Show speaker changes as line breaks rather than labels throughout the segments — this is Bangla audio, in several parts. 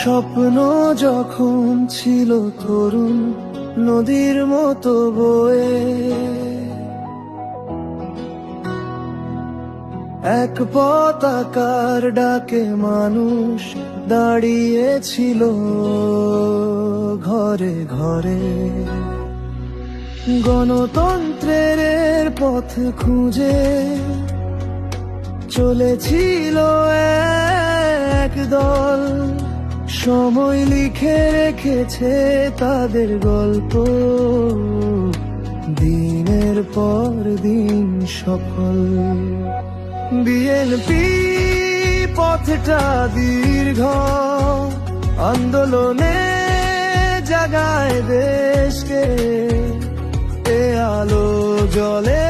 স্বপ্ন যখন ছিল তরুণ নদীর মতো বয়ে, এক পতাকার ডাকে মানুষ দাঁড়িয়েছিল ঘরে ঘরে। গণতন্ত্রের পথ খুঁজে চলেছিল এক দল, সময় লিখে রেখেছে তাদের গল্প, দিনের পর দিন সফল। বিএনপি পথটা দীর্ঘ, আন্দোলনে জাগায় দেশকে, এ আলো জ্বলে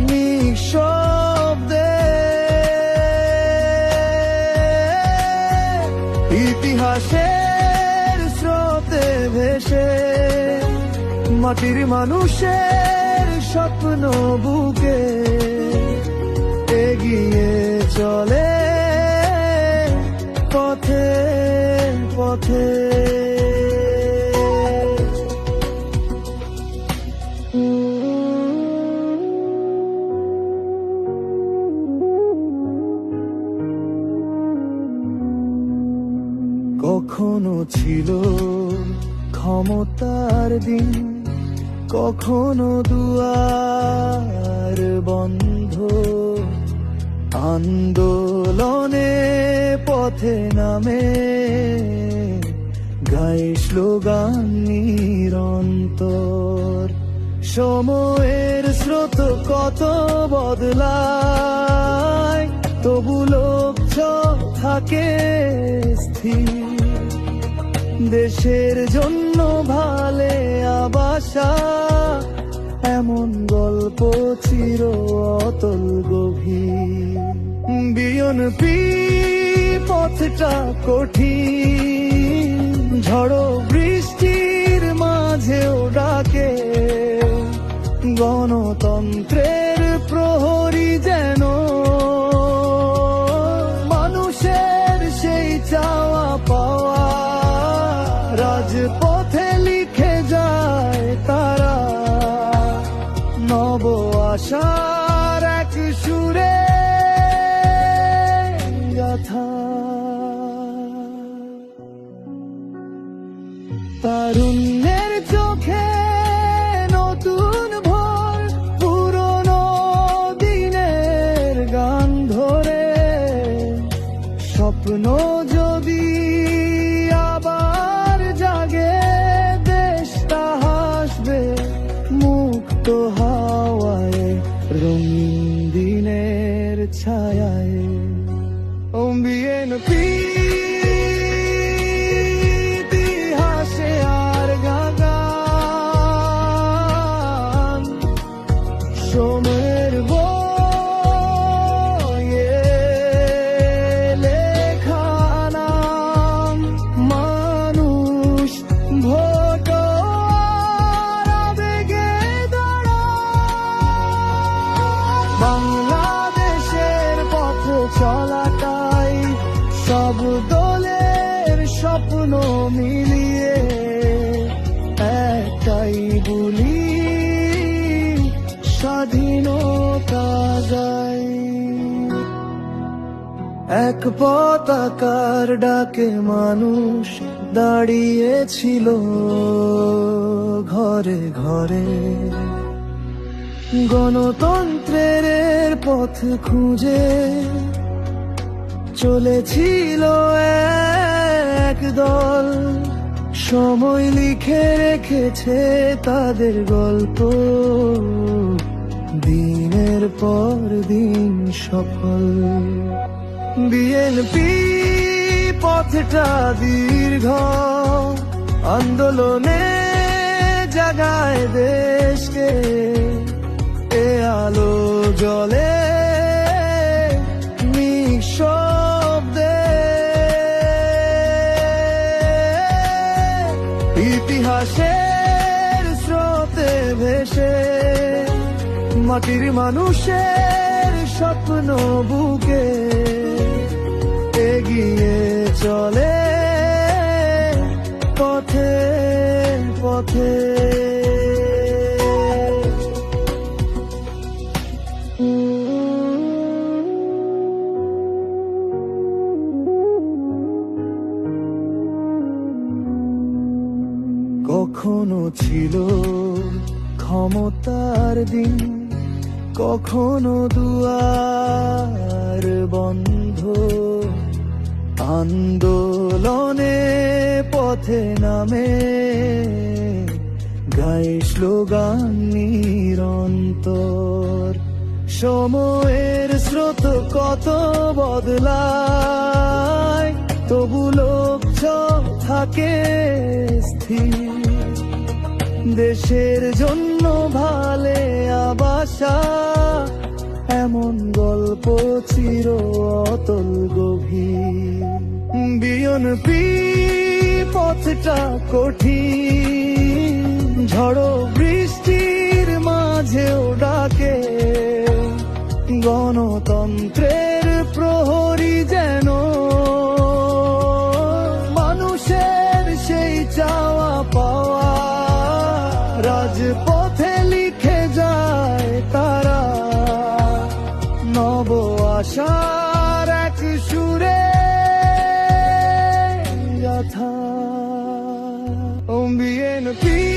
নিঃশব্দে। ইতিহাসের স্রোতে ভেসে মাটির মানুষের স্বপ্ন বুকে এগিয়ে চলে পথে পথে। কখনো ছিল ক্ষমতার দিন, কখনো দুয়ার বন্ধ, আন্দোলনে পথে নামে গায়ে স্লোগান নিরন্তর। সময়ের স্রোত কত বদলায়, তবু লক্ষ্য থাকে স্থির, দেশের জন্য ভালে আবাসা। এমন গল্প চির অতল গভীর। বিএনপি পথটা কঠিন, ঝড়ো বৃষ্টির মাঝেও ডাকে, গণতন্ত্রের প্রহরী যেন মানুষের সেই চাওয়া পাওয়া। রাজপথে লিখে যায় তারা নব আশার এক সুরে গাথা। তারুণ্যের চোখে নতুন ভোর, পুরনো দিনের গান ধরে, স্বপ্ন যদি আবার জাগে, দেশটা হাসবে মুক্ত হাওয়ায়, রঙিন দিনের ছায়ায়। ও বিএনপি ইতিহাসে আর গান, সময়ের বইয়ে লেখা নাম, মানুষ ভোট আবেগে দাঁড়ায়। বাংলাদেশের পথে চলাটাই সব দলের স্বপ্ন মিলিয়ে একটাই বলি, স্বাধীনতা যায়। এক পতাকার ডাকে মানুষ দাঁড়িয়েছিল ঘরে ঘরে। গণতন্ত্রের পথ খুঁজে চলেছিল এক দল, সময় লিখে রেখেছে তাদের গল্প, দিনের পর দিন সফল। বিএনপি পথটা দীর্ঘ, আন্দোলনে জাগায় দেশকে, এ আলো জ্বলে নিঃশব্দে। ইতিহাসের স্রোতে ভেসে মাটির মানুষের স্বপ্ন বুকে এগিয়ে চল। কখনো ছিল ক্ষমতার দিন, কখনো দুয়ার বন্ধ, আন্দোলনে পথে নামে গায়ে স্লোগান নিরন্তর। সময়ের স্রোত কত বদলায়, তবু লোক থাকে স্থির। দেশের জন্য ভালে আবাসা, এমন গল্প চির অতল গভীর। বিএনপি পথটা কঠিন, ঝড়ো বৃষ্টির মাঝেও ডাকে, গণতন্ত্রের প্রহরী যেন মানুষের সেই চাওয়া পাওয়া। রাজপথে লিখে যায় তারা নব আশার এক সুরে গাথা। বিএনপি